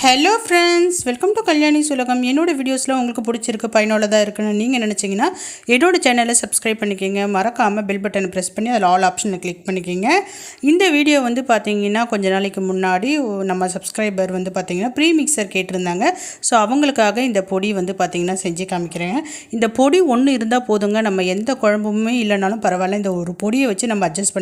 Hello friends, welcome to Kalyani Sulagam. என்னோட வீடியோஸ்லாம் உங்களுக்கு பிடிச்சிருக்கு, பயனுள்ளதாக இருக்குன்னு நீங்கள் நினச்சிங்கன்னா என்னோட சேனலை சப்ஸ்கிரைப் பண்ணிக்கோங்க. மறக்காமல் பெல் பட்டனை ப்ரெஸ் பண்ணி அதில் ஆல் ஆப்ஷனை கிளிக் பண்ணிக்கோங்க. இந்த வீடியோ பார்த்தீங்கன்னா கொஞ்ச நாளைக்கு முன்னாடி நம்ம சப்ஸ்கிரைபர் பார்த்தீங்கன்னா ப்ரீ மிக்சர் கேட்டிருந்தாங்க. ஸோ அவங்களுக்காக இந்த பொடி பார்த்தீங்கன்னா செஞ்சு காமிக்கிறேன். இந்த பொடி ஒன்று இருந்தால் போதுங்க, நம்ம எந்த குழம்புமே இல்லைனாலும் பரவாயில்ல, இந்த ஒரு பொடியை வச்சு நம்ம அட்ஜஸ்ட்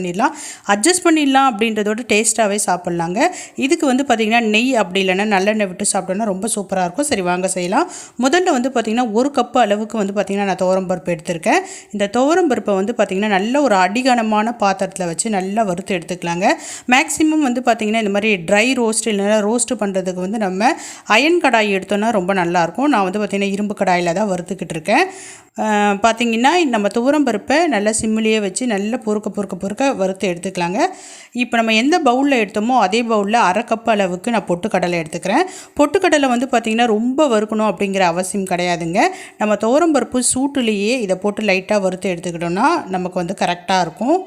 பண்ணிடலாம் அப்படின்றதோட டேஸ்ட்டாகவே சாப்பிட்லாங்க. இதுக்கு பார்த்தீங்கன்னா நெய் அப்படி இல்லைன்னா நல்லெண்ணெய் விட்டு சாப்பிட்டோன்னா ரொம்ப சூப்பராக இருக்கும். சரி, வாங்க செய்யலாம். முதல்ல பார்த்திங்கன்னா 1 கப்பு அளவுக்கு பார்த்திங்கன்னா நான் துவரம்பருப்பு எடுத்திருக்கேன். இந்த துவரம்பருப்பை பார்த்திங்கன்னா நல்ல ஒரு அடிகனமான பாத்திரத்தில் வச்சு நல்லா வறுத்து எடுத்துக்கலாங்க. மேக்ஸிமம் பார்த்திங்கன்னா இந்த மாதிரி ட்ரை ரோஸ்ட் இல்லைன்னா ரோஸ்ட்டு பண்ணுறதுக்கு நம்ம அயன் கடாய் எடுத்தோன்னா ரொம்ப நல்லாயிருக்கும். நான் பார்த்திங்கன்னா இரும்பு கடாயில் தான் வறுத்துக்கிட்டு இருக்கேன். பார்த்திங்கன்னா நம்ம துவரம்பருப்பை நல்லா சிம்மிலேயே வச்சு நல்லா பொறுக்க வறுத்து எடுத்துக்கலாங்க. இப்போ நம்ம எந்த பவுலில் எடுத்தோமோ அதே பவுலில் 1/2 கப் அளவுக்கு நான் பொட்டுக்கடலை எடுத்துக்கிறேன். பொட்டுக்கடலை பார்த்திங்கன்னா ரொம்ப வறுக்கணும் அப்படிங்கிற அவசியம் கிடையாதுங்க. நம்ம துவரம்பருப்பு சூட்டுலேயே இதை போட்டு லைட்டாக வறுத்து எடுத்துக்கிட்டோன்னா நமக்கு கரெக்டாக இருக்கும்.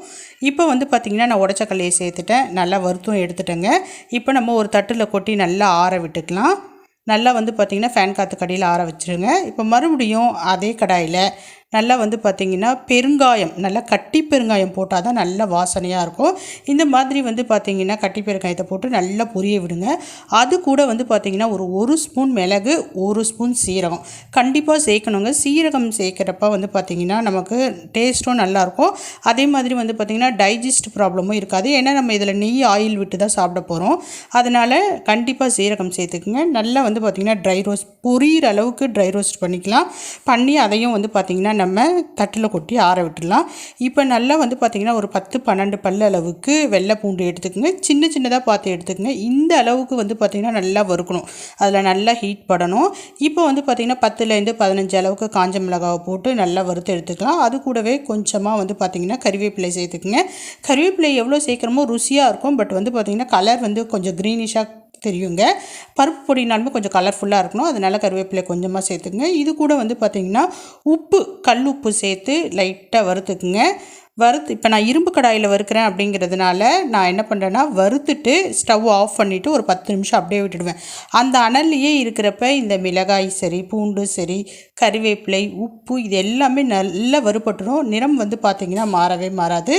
இப்போ பார்த்திங்கன்னா நான் உடச்ச கடலையை சேர்த்துட்டேன், நல்லா வறுத்தும் எடுத்துட்டேங்க. இப்போ நம்ம ஒரு தட்டில் கொட்டி நல்லா ஆற விட்டுக்கலாம். நல்லா பார்த்திங்கன்னா ஃபேன் காற்று கடியில் ஆற வச்சுருங்க. இப்போ மறுபடியும் அதே கடாயில் நல்லா பார்த்திங்கன்னா பெருங்காயம், நல்லா கட்டி பெருங்காயம் போட்டால் தான் நல்ல வாசனையாக இருக்கும். இந்த மாதிரி பார்த்திங்கன்னா கட்டி பெருங்காயத்தை போட்டு நல்லா பொரிய விடுங்க. அது கூட பார்த்திங்கன்னா ஒரு ஸ்பூன் மிளகு, 1 ஸ்பூன் சீரகம் கண்டிப்பாக சேர்க்கணுங்க. சீரகம் சேர்க்குறப்ப பார்த்திங்கன்னா நமக்கு டேஸ்ட்டும் நல்லாயிருக்கும். அதே மாதிரி பார்த்திங்கன்னா டைஜஸ்ட் ப்ராப்ளமும் இருக்காது. ஏன்னா நம்ம இதில் நெய் ஆயில் விட்டு தான் சாப்பிட போகிறோம். அதனால் கண்டிப்பாக சீரகம் சேர்த்துக்குங்க. நல்லா பார்த்திங்கன்னா ட்ரை ரோஸ்ட் பொரியிற அளவுக்கு ட்ரை ரோஸ்ட் பண்ணி அதையும் பார்த்திங்கன்னா நம்ம தட்டில் கொட்டி ஆற விட்டுடலாம். இப்போ நல்லா பார்த்திங்கன்னா ஒரு 10-12 பல் அளவுக்கு வெள்ளை பூண்டு எடுத்துக்கோங்க. சின்னதாக பார்த்து எடுத்துக்கோங்க. இந்த அளவுக்கு பார்த்திங்கன்னா நல்லா வறுக்கணும், அதில் நல்லா ஹீட் படணும். இப்போ பார்த்திங்கன்னா 10லேருந்து 15 அளவுக்கு காஞ்ச மிளகாவை போட்டு நல்லா வறுத்து எடுத்துக்கலாம். அது கூடவே கொஞ்சமாக பார்த்திங்கன்னா கறிவேப்பிலை சேர்த்துக்குங்க. கறிவேப்பிலை எவ்வளோ சேர்க்குறமோ ருசியாக இருக்கும். பட் பார்த்திங்கன்னா கலர் கொஞ்சம் க்ரீனிஷாக தெரியுங்க. பருப்பு பொடினாலுமே கொஞ்சம் கலர்ஃபுல்லாக இருக்கணும், அதனால் கருவேப்பிலை கொஞ்சமாக சேர்த்துக்குங்க. இது கூட பார்த்திங்கன்னா உப்பு, கல் உப்பு சேர்த்து லைட்டாக வறுத்துக்குங்க. இப்போ நான் இரும்பு கடாயில் வறுக்கிறேன் அப்படிங்கிறதுனால நான் என்ன பண்ணுறேன்னா வறுத்துட்டு ஸ்டவ் ஆஃப் பண்ணிவிட்டு ஒரு 10 நிமிஷம் அப்படியே விட்டுடுவேன். அந்த அனல்லையே இருக்கிறப்ப இந்த மிளகாய் சரி, பூண்டு சரி, கறிவேப்பிலை, உப்பு இது எல்லாமே நல்லா வறுபட்டுரும். நிறம் பார்த்திங்கன்னா மாறவே மாறாது,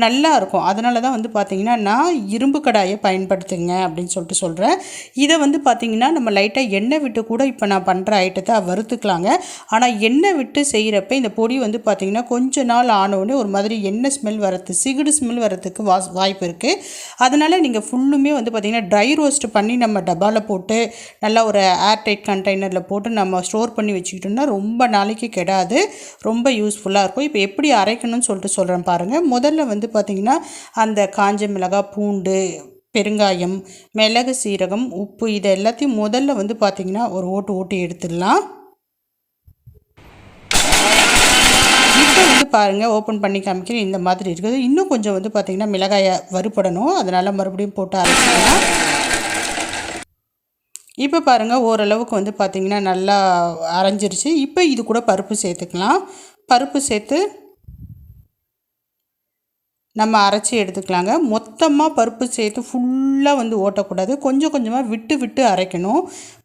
நல்லா இருக்கும். அதனால தான் பார்த்திங்கன்னா நான் இரும்பு கடாயை பயன்படுத்துங்க அப்படின்னு சொல்கிறேன். இதை பார்த்திங்கன்னா நம்ம லைட்டாக எண்ணெய் விட்டு கூட இப்போ நான் பண்ணுற ஐட்டத்தை வறுத்துக்கலாங்க. ஆனால் எண்ணெய் விட்டு செய்கிறப்ப இந்த பொடி பார்த்திங்கன்னா கொஞ்ச நாள் ஆனோடனே ஒரு மாதிரி எண்ணெய் ஸ்மெல் வரது, சிகுடு ஸ்மெல் வரதுக்கு வாய்ப்பு இருக்குது. அதனால் நீங்கள் ஃபுல்லுமே பார்த்திங்கன்னா ட்ரை ரோஸ்ட் பண்ணி நம்ம டப்பாவில் போட்டு நல்லா ஒரு ஏர்டைட் கண்டெய்னரில் போட்டு நம்ம ஸ்டோர் பண்ணி வச்சுக்கிட்டோம்னா ரொம்ப நாளைக்கு கெடாது, ரொம்ப யூஸ்ஃபுல்லாக இருக்கும். இப்போ எப்படி அரைக்கணும்னு சொல்கிறேன் பாருங்கள். முதல்ல பார்த்திங்கன்னா அந்த காஞ்ச மிளகாய், பூண்டு, பெருங்காயம், மிளகு, சீரகம், உப்பு இது எல்லாத்தையும் முதல்ல பார்த்திங்கன்னா ஒரு ஓட்டு எடுத்துடலாம். இப்போ பாருங்கள், ஓப்பன் பண்ணி காமிக்கிறேன். இந்த மாதிரி இருக்குது. இன்னும் கொஞ்சம் பார்த்திங்கன்னா மிளகாயை வறுபடணும், அதனால் மறுபடியும் போட்டு அரைச்சிக்கலாம். இப்போ பாருங்கள், ஓரளவுக்கு பார்த்திங்கன்னா நல்லா அரைஞ்சிருச்சு. இப்போ இது கூட பருப்பு சேர்த்துக்கலாம். பருப்பு சேர்த்து நம்ம அரைச்சி எடுத்துக்கலாங்க. மொத்தமாக பருப்பு சேர்த்து ஃபுல்லாக ஓட்டக்கூடாது, கொஞ்சம் கொஞ்சமாக விட்டு அரைக்கணும்.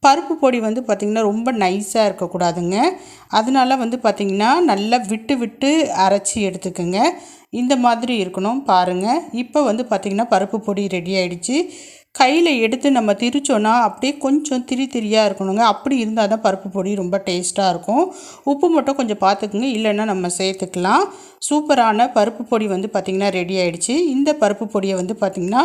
பருப்பு பொடி பார்த்திங்கன்னா ரொம்ப நைஸாக இருக்கக்கூடாதுங்க. அதனால பார்த்திங்கன்னா நல்லா விட்டு அரைச்சி எடுத்துக்கோங்க. இந்த மாதிரி இருக்கணும் பாருங்கள். இப்போ பார்த்திங்கன்னா பருப்பு பொடி ரெடி ஆகிடுச்சு. கையில் எடுத்து நம்ம திரிச்சோன்னா அப்படியே கொஞ்சம் திரியாக இருக்கணுங்க. அப்படி இருந்தால் தான் பருப்பு பொடி ரொம்ப டேஸ்ட்டாக இருக்கும். உப்பு மட்டும் கொஞ்சம் பார்த்துக்குங்க, இல்லைன்னா நம்ம சேர்த்துக்கலாம். சூப்பரான பருப்பு பொடி பார்த்திங்கன்னா ரெடி ஆகிடுச்சு. இந்த பருப்பு பொடியை பார்த்திங்கன்னா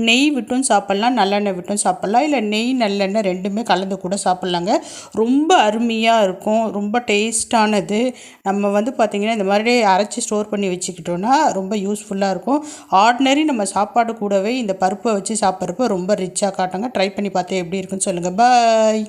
நெய் விட்டும் சாப்பிட்லாம், நல்லெண்ணெய் விட்டும் சாப்பிட்லாம், இல்லை நெய் நல்லெண்ணெய் ரெண்டுமே கலந்து கூட சாப்பிட்லாங்க. ரொம்ப அருமையாக இருக்கும், ரொம்ப டேஸ்டானது. நம்ம பார்த்திங்கன்னா இந்த மாதிரி அரைச்சி ஸ்டோர் பண்ணி வச்சுக்கிட்டோன்னா ரொம்ப யூஸ்ஃபுல்லாக இருக்கும். ஆர்டினரி நம்ம சாப்பாடு கூடவே இந்த பருப்பை வச்சு சாப்பிட்றப்ப ரொம்ப ரிச்சாக காட்டுங்க. ட்ரை பண்ணி பார்த்து எப்படி இருக்குன்னு சொல்லுங்கள். பாய்.